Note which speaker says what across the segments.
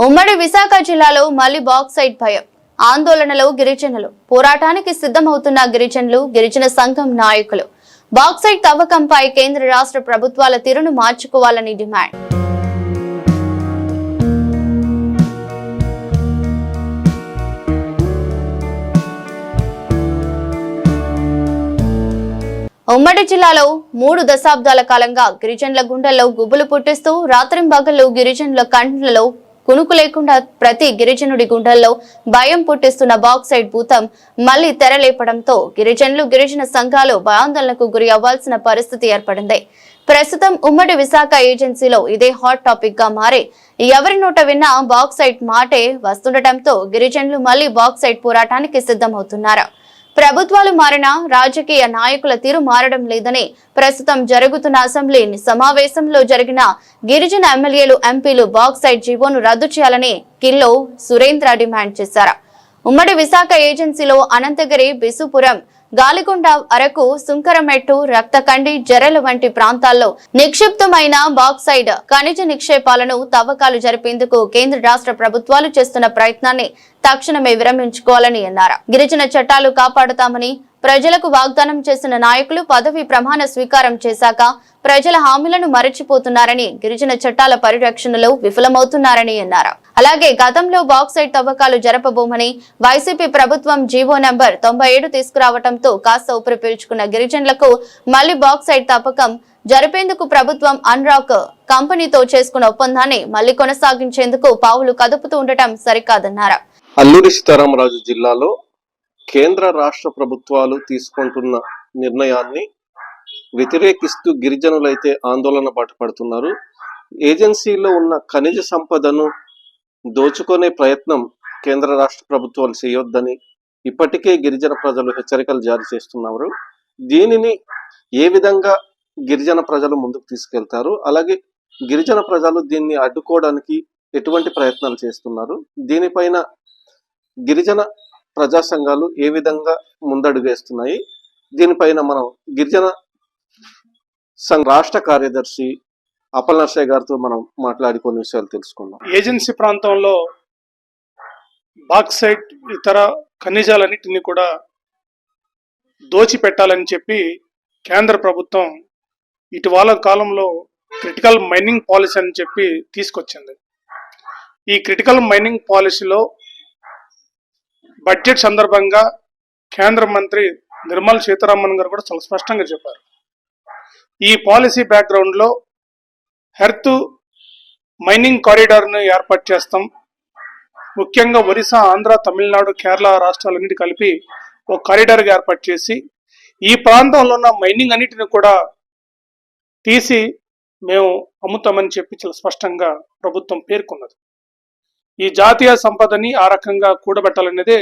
Speaker 1: ఉమ్మడి విశాఖ జిల్లాలో మళ్లీ బాక్సైట్ భయం. ఆందోళనలో గిరిజనులు. పోరాటానికి సిద్ధమవుతున్న గిరిజనులు, గిరిజన సంఘం నాయకులు. బాక్సైట్ తవ్వకంపై కేంద్ర రాష్ట్ర ప్రభుత్వాల తీరును మార్చుకోవాలని డిమాండ్. ఉమ్మడి జిల్లాలో 3 దశాబ్దాల కాలంగా గిరిజనుల గుండెల్లో గుబులు పుట్టిస్తూ రాత్రింబగళ్లు గిరిజనుల కండ్లలో కునుకు లేకుండా ప్రతి గిరిజనుడి గుండెల్లో భయం పుట్టిస్తున్న బాక్సైట్ భూతం మళ్లీ తెరలేపడంతో గిరిజనులు, గిరిజన సంఘాలు భయాందోళనకు గురి అవ్వాల్సిన పరిస్థితి ఏర్పడింది. ప్రస్తుతం ఉమ్మడి విశాఖ ఏజెన్సీలో ఇదే హాట్ టాపిక్ గా మారి ఎవరి నోట విన్నా బాక్సైట్ మాటే వస్తుండటంతో గిరిజనులు మళ్లీ బాక్సైట్ పోరాటానికి సిద్ధమవుతున్నారు. ప్రభుత్వాలు మారినా రాజకీయ నాయకుల తీరు మారడం లేదని ప్రస్తుతం జరుగుతున్న అసెంబ్లీ సమావేశంలో జరిగిన గిరిజన ఎమ్మెల్యేలు, ఎంపీలు బాక్సైట్ జీవోను రద్దు చేయాలని కిల్లో సురేంద్ర డిమాండ్ చేశారు. ఉమ్మడి విశాఖ ఏజెన్సీలో అనంతగిరి, బిసుపురం, గాలికొండ, అరకు, సుంకరమెట్టు, రక్తకండి, జరలు వంటి ప్రాంతాల్లో నిక్షిప్తమైన బాక్సైడ్ ఖనిజ నిక్షేపాలను తవ్వకాలు జరిపేందుకు కేంద్ర రాష్ట్ర ప్రభుత్వాలు చేస్తున్న ప్రయత్నాన్ని తక్షణమే విరమించుకోవాలని అన్నారు. గిరిజన చట్టాలు కాపాడుతామని ప్రజలకు వాగ్దానం చేసిన నాయకులు పదవి ప్రమాణ స్వీకారం చేశాక ప్రజల హామీలను మరచిపోతున్నారని, గిరిజన చట్టాల పరిరక్షణలో విఫలమవుతున్నారని అన్నారు. అలాగే గతంలో బాక్సైట్ తవ్వకాలు జరపబోమని వైసీపీ ప్రభుత్వం జీవో నంబర్ 97 తీసుకురావడంతో కాస్త ఊపిరి పీల్చుకున్న గిరిజనులకు మళ్లీ బాక్సైట్ తవ్వకం జరిపేందుకు ప్రభుత్వం అన్రాక్ కంపెనీతో చేసుకున్న ఒప్పందాన్ని మళ్లీ కొనసాగించేందుకు పావులు కదుపుతూ ఉండటం సరికాదన్నారు.
Speaker 2: అల్లూరి సీతారామరాజు జిల్లాలో కేంద్ర రాష్ట్ర ప్రభుత్వాలు తీసుకుంటున్న నిర్ణయాన్ని వ్యతిరేకిస్తూ గిరిజనులైతే ఆందోళన పడుతున్నారు. ఏజెన్సీలో ఉన్న ఖనిజ సంపదను దోచుకునే ప్రయత్నం కేంద్ర రాష్ట్ర ప్రభుత్వాలు చేయొద్దని ఇప్పటికే గిరిజన ప్రజలు హెచ్చరికలు జారీ చేస్తున్నారు. దీనిని ఏ విధంగా గిరిజన ప్రజలు ముందుకు తీసుకెళ్తారు, అలాగే గిరిజన ప్రజలు దీన్ని అడ్డుకోవడానికి ఎటువంటి ప్రయత్నాలు చేస్తున్నారు, దీనిపైన గిరిజన ప్రజా సంఘాలు ఏ విధంగా ముందడుగేస్తున్నాయి, దీనిపైన మనం గిరిజన సంఘ రాష్ట్ర కార్యదర్శి అప్పల్ నర్సయ్య గారితో మనం మాట్లాడి కొన్ని విషయాలు తెలుసుకుందాం.
Speaker 3: ఏజెన్సీ ప్రాంతంలో బాక్సైట్ ఇతర ఖనిజాలన్నింటినీ కూడా దోచిపెట్టాలని చెప్పి కేంద్ర ప్రభుత్వం ఇటీవల కాలంలో క్రిటికల్ మైనింగ్ పాలసీ అని చెప్పి తీసుకొచ్చింది. ఈ క్రిటికల్ మైనింగ్ పాలసీలో బడ్జెట్ సందర్భంగా కేంద్ర మంత్రి నిర్మలా సీతారామన్ గారు కూడా చాలా స్పష్టంగా చెప్పారు. ఈ పాలసీ బ్యాక్గ్రౌండ్లో హెర్త్ మైనింగ్ కారిడార్ను ఏర్పాటు చేస్తాం. ముఖ్యంగా ఒరిస్సా, ఆంధ్ర, తమిళనాడు, కేరళ రాష్ట్రాలన్నిటి కలిపి ఒక కారిడార్గా ఏర్పాటు చేసి ఈ ప్రాంతంలో ఉన్న మైనింగ్ అన్నిటిని కూడా తీసి మేము అమ్ముతామని చెప్పి చాలా స్పష్టంగా ప్రభుత్వం పేర్కొన్నది. ఈ జాతీయ సంపదని ఆ రకంగా కూడబెట్టాలనేదే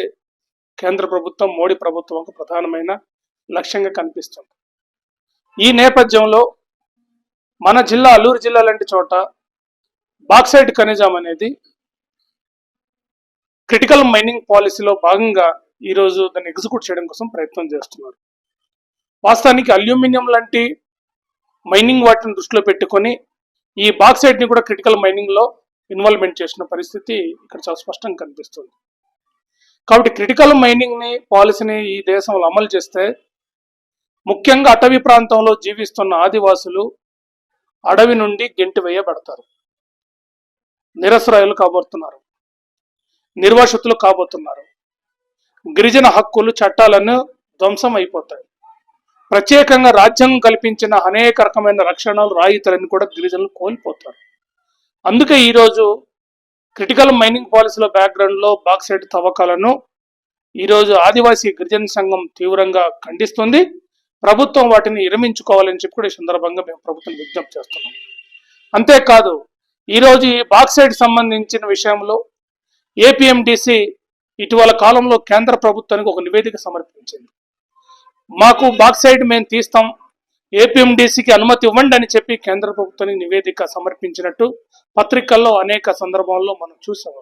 Speaker 3: కేంద్ర ప్రభుత్వం, మోడీ ప్రభుత్వం ప్రధానమైన లక్ష్యంగా కనిపిస్తుంది. ఈ నేపథ్యంలో మన జిల్లా, అల్లూరు జిల్లా లాంటి చోట బాక్సైట్ ఖనిజం అనేది క్రిటికల్ మైనింగ్ పాలసీలో భాగంగా ఈరోజు దాన్ని ఎగ్జిక్యూట్ చేయడం కోసం ప్రయత్నం చేస్తున్నారు. వాస్తవానికి అల్యూమినియం లాంటి మైనింగ్ వాటిని దృష్టిలో పెట్టుకొని ఈ బాక్సైట్ని కూడా క్రిటికల్ మైనింగ్లో ఇన్వాల్వ్మెంట్ చేసిన పరిస్థితి ఇక్కడ చాలా స్పష్టంగా కనిపిస్తుంది. కాబట్టి క్రిటికల్ మైనింగ్ని పాలసీని ఈ దేశంలో అమలు చేస్తే ముఖ్యంగా అటవీ ప్రాంతంలో జీవిస్తున్న ఆదివాసులు అడవి నుండి గెంటి వేయబడతారు, నిరసరాయులు కాబోతున్నారు, నిర్వాసితులు కాబోతున్నారు. గిరిజన హక్కులు, చట్టాలను ధ్వంసం అయిపోతాయి. ప్రత్యేకంగా రాజ్యాంగం కల్పించిన అనేక రకమైన రక్షణలు, రాయితీలను కూడా గిరిజనులు కోల్పోతారు. అందుకే ఈరోజు క్రిటికల్ మైనింగ్ పాలసీలో బ్యాక్గ్రౌండ్లో బాక్సైట్ తవ్వకాలను ఈరోజు ఆదివాసీ గిరిజన సంఘం తీవ్రంగా ఖండిస్తుంది. ప్రభుత్వం వాటిని విరమించుకోవాలని చెప్పి కూడా ఈ సందర్భంగా మేము ప్రభుత్వం విజ్ఞప్తి చేస్తున్నాం. అంతేకాదు ఈరోజు ఈ బాక్సైట్ సంబంధించిన విషయంలో ఏపీఎండిసి ఇటీవల కాలంలో కేంద్ర ప్రభుత్వానికి ఒక నివేదిక సమర్పించింది. మాకు బాక్సైట్ మేము తీస్తాం, ఏపీఎండిసికి అనుమతి ఇవ్వండి అని చెప్పి కేంద్ర ప్రభుత్వానికి నివేదిక సమర్పించినట్టు పత్రికల్లో అనేక సందర్భాల్లో మనం చూసాము.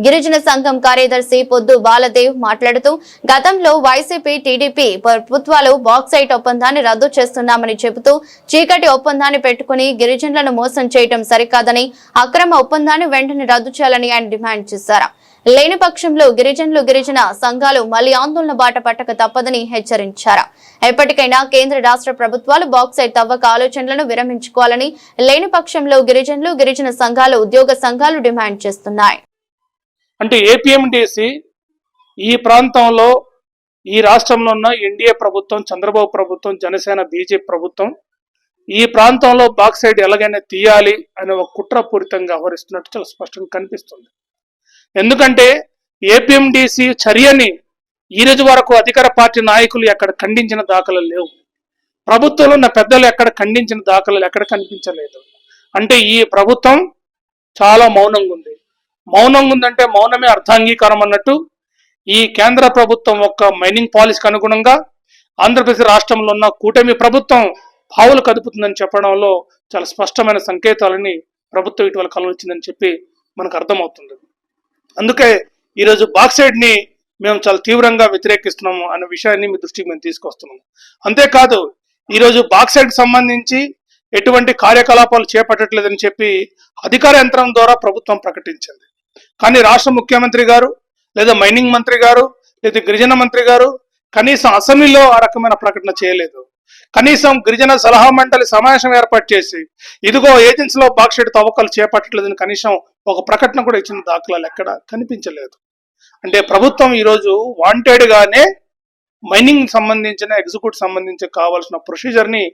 Speaker 1: గిరిజన సంఘం కార్యదర్శి పొద్దు బాలదేవ్ మాట్లాడుతూ గతంలో వైసీపీ టీడీపీ ప్రభుత్వాలు బాక్సైట్ ఒప్పందాన్ని రద్దు చేస్తున్నామని చెబుతూ చీకటి ఒప్పందాన్ని పెట్టుకుని గిరిజనులను మోసం చేయడం సరికాదని అక్రమ ఒప్పందాన్ని వెంటనే రద్దు చేయాలని ఆయన డిమాండ్ చేశారు. లేని పక్షంలో గిరిజన సంఘాలు మళ్లీ ఆందోళన బాట పట్టక తప్పదని హెచ్చరించారు. ఎప్పటికైనా కేంద్ర రాష్ట్ర ప్రభుత్వాలు బాక్సైట్ తవ్వక ఆలోచనలను విరమించుకోవాలని, లేని పక్షంలో గిరిజన సంఘాలు ఉద్యోగ సంఘాలు డిమాండ్ చేస్తున్నాయి.
Speaker 3: అంటే ఏపీఎండిసి ఈ ప్రాంతంలో ఈ రాష్ట్రంలో ఉన్న ఎన్డీఏ ప్రభుత్వం, చంద్రబాబు ప్రభుత్వం, జనసేన బీజేపీ ప్రభుత్వం ఈ ప్రాంతంలో బాక్సైట్ ఎలాగైనా తీయాలి అనే ఒక కుట్రపూరితంగా వ్యవహరిస్తున్నట్టు చాలా స్పష్టంగా కనిపిస్తుంది. ఎందుకంటే ఏపీఎండిసి చర్యని ఈ రోజు వరకు అధికార పార్టీ నాయకులు ఎక్కడ ఖండించిన దాఖలాలు లేవు. ప్రభుత్వంలో ఉన్న పెద్దలు ఎక్కడ ఖండించిన దాఖలాలు ఎక్కడ కనిపించలేదు. అంటే ఈ ప్రభుత్వం చాలా మౌనంగా ఉంది. మౌనంగా ఉందంటే మౌనమే అర్థాంగీకారం అన్నట్టు ఈ కేంద్ర ప్రభుత్వం యొక్క మైనింగ్ పాలసీకి అనుగుణంగా ఆంధ్రప్రదేశ్ రాష్ట్రంలో ఉన్న కూటమి ప్రభుత్వం పావులు కదుపుతుందని చెప్పడంలో చాలా స్పష్టమైన సంకేతాలని ప్రభుత్వం ఇటీవల కలవచ్చిందని చెప్పి మనకు అర్థమవుతుంది. అందుకే ఈరోజు బాక్సైట్ ని మేము చాలా తీవ్రంగా వ్యతిరేకిస్తున్నాము అనే విషయాన్ని మీ దృష్టికి మేము తీసుకొస్తున్నాము. అంతేకాదు ఈరోజు బాక్సైట్ కి సంబంధించి ఎటువంటి కార్యకలాపాలు చేపట్టట్లేదని చెప్పి అధికార యంత్రం ద్వారా ప్రభుత్వం ప్రకటించింది. కానీ రాష్ట్ర ముఖ్యమంత్రి గారు లేదా మైనింగ్ మంత్రి గారు లేదా గిరిజన మంత్రి గారు కనీసం అసెంబ్లీలో ఆ రకమైన ప్రకటన చేయలేదు. కనీసం గిరిజన సలహా మండలి సమావేశం ఏర్పాటు చేసి ఇదిగో ఏజెన్సీలో బాక్సైట్ తవ్వకాలు చేపట్టట్లేదని కనీసం ఒక ప్రకటన కూడా ఇచ్చిన దాఖలాలు ఎక్కడ కనిపించలేదు. అంటే ప్రభుత్వం ఈరోజు వాంటెడ్ గానే మైనింగ్ సంబంధించిన ఎగ్జిక్యూట్ సంబంధించి కావాల్సిన ప్రొసీజర్ ని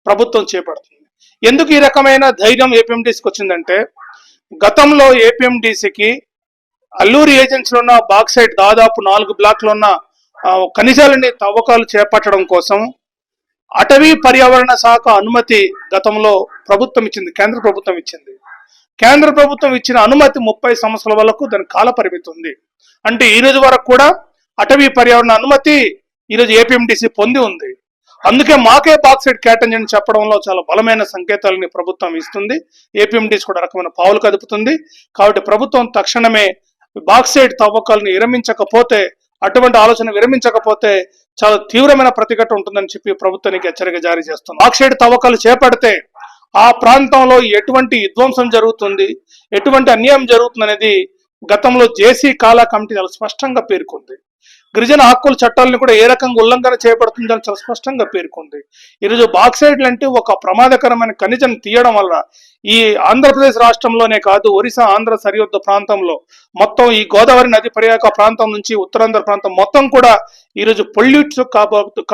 Speaker 3: ప్రభుత్వం చేపడుతుంది. ఎందుకు ఈ రకమైన ధైర్యం ఏపీఎండిసికి వచ్చిందంటే గతంలో ఏపీఎండిసికి అల్లూరి ఏజెన్సీలో ఉన్న బాక్సైట్ దాదాపు 4 బ్లాక్లో ఉన్న ఖనిజాలని తవ్వకాలు చేపట్టడం కోసం అటవీ పర్యావరణ శాఖ అనుమతి గతంలో ప్రభుత్వం ఇచ్చింది, కేంద్ర ప్రభుత్వం ఇచ్చింది. కేంద్ర ప్రభుత్వం ఇచ్చిన అనుమతి 30 సంవత్సరాల వరకు దాని కాల పరిమితి ఉంది. అంటే ఈ రోజు వరకు కూడా అటవీ పర్యావరణ అనుమతి ఈరోజు ఏపీఎండిసి పొంది ఉంది. అందుకే మాకే బాక్సైట్ కేటాయించని చెప్పడంలో చాలా బలమైన సంకేతాలని ప్రభుత్వం ఇస్తుంది. ఏపీఎండిసి కూడా రకమైన పావులు కదుపుతుంది. కాబట్టి ప్రభుత్వం తక్షణమే బాక్సైట్ తవ్వకాలను విరమించకపోతే, అటువంటి ఆలోచన విరమించకపోతే చాలా తీవ్రమైన ప్రతిఘటన ఉంటుందని చెప్పి ప్రభుత్వానికి హెచ్చరిక జారీ చేస్తుంది. బాక్సైట్ తవ్వకాలు చేపడితే ఆ ప్రాంతంలో ఎటువంటి విధ్వంసం జరుగుతుంది, ఎటువంటి అన్యాయం జరుగుతుంది అనేది గతంలో జేసీ కాలా కమిటీ చాలా స్పష్టంగా పేర్కొంది. గిరిజన హక్కుల చట్టాలను కూడా ఏ రకంగా ఉల్లంఘన చేయబడుతుందని చాలా స్పష్టంగా పేర్కొంది. ఈరోజు బాక్సైట్ అంటే ఒక ప్రమాదకరమైన ఖనిజం తీయడం వల్ల ఈ ఆంధ్రప్రదేశ్ రాష్ట్రంలోనే కాదు, ఒరిస్సా ఆంధ్ర సరిహద్దు ప్రాంతంలో మొత్తం ఈ గోదావరి నది పరివాహక ప్రాంతం నుంచి ఉత్తరాంధ్ర ప్రాంతం మొత్తం కూడా ఈరోజు పొల్యూట్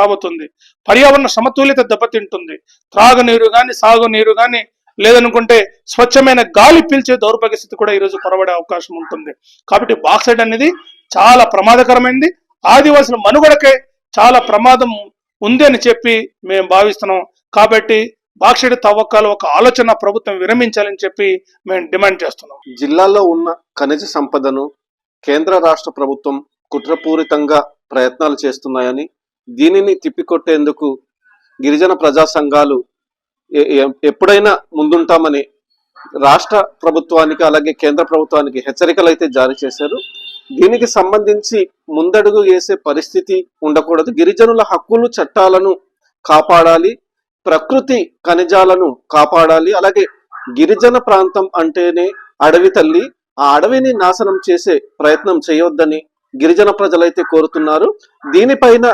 Speaker 3: కాబోతుంది. పర్యావరణ సమతుల్యత దెబ్బతింటుంది. త్రాగునీరు కానీ, సాగునీరు కానీ, లేదనుకుంటే స్వచ్ఛమైన గాలి పీల్చే దౌర్భాగ్య స్థితి కూడా ఈరోజు పొరబడే అవకాశం ఉంటుంది. కాబట్టి బాక్సైట్ అనేది చాలా ప్రమాదకరమైంది. ఆదివాసుల మనుగడకే చాలా ప్రమాదం ఉంది అని చెప్పి మేము భావిస్తున్నాం. కాబట్టి బాక్సైట్ తవ్వకాలు ఒక ఆలోచన ప్రభుత్వం విరమించాలని చెప్పి మేము డిమాండ్ చేస్తున్నాం.
Speaker 2: జిల్లాలో ఉన్న ఖనిజ సంపదను కేంద్ర రాష్ట్ర ప్రభుత్వం కుట్రపూరితంగా ప్రయత్నాలు చేస్తున్నాయని, దీనిని తిప్పికొట్టేందుకు గిరిజన ప్రజా సంఘాలు ఎప్పుడైనా ముందుంటామని రాష్ట్ర ప్రభుత్వానికి అలాగే కేంద్ర ప్రభుత్వానికి హెచ్చరికలు అయితే జారీ చేశారు. దీనికి సంబంధించి ముందడుగు వేసే పరిస్థితి ఉండకూడదు. గిరిజనుల హక్కులు చట్టాలను కాపాడాలి, ప్రకృతి ఖనిజాలను కాపాడాలి. అలాగే గిరిజన ప్రాంతం అంటేనే అడవి తల్లి, ఆ అడవిని నాశనం చేసే ప్రయత్నం చేయొద్దని గిరిజన ప్రజలైతే కోరుతున్నారు. దీనిపైన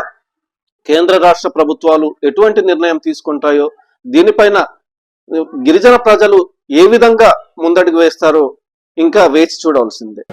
Speaker 2: కేంద్ర రాష్ట్ర ప్రభుత్వాలు ఎటువంటి నిర్ణయం తీసుకుంటాయో, దీనిపైన గిరిజన ప్రజలు ఏ విధంగా ముందడుగు వేస్తారో ఇంకా వేచి చూడవలసిందే.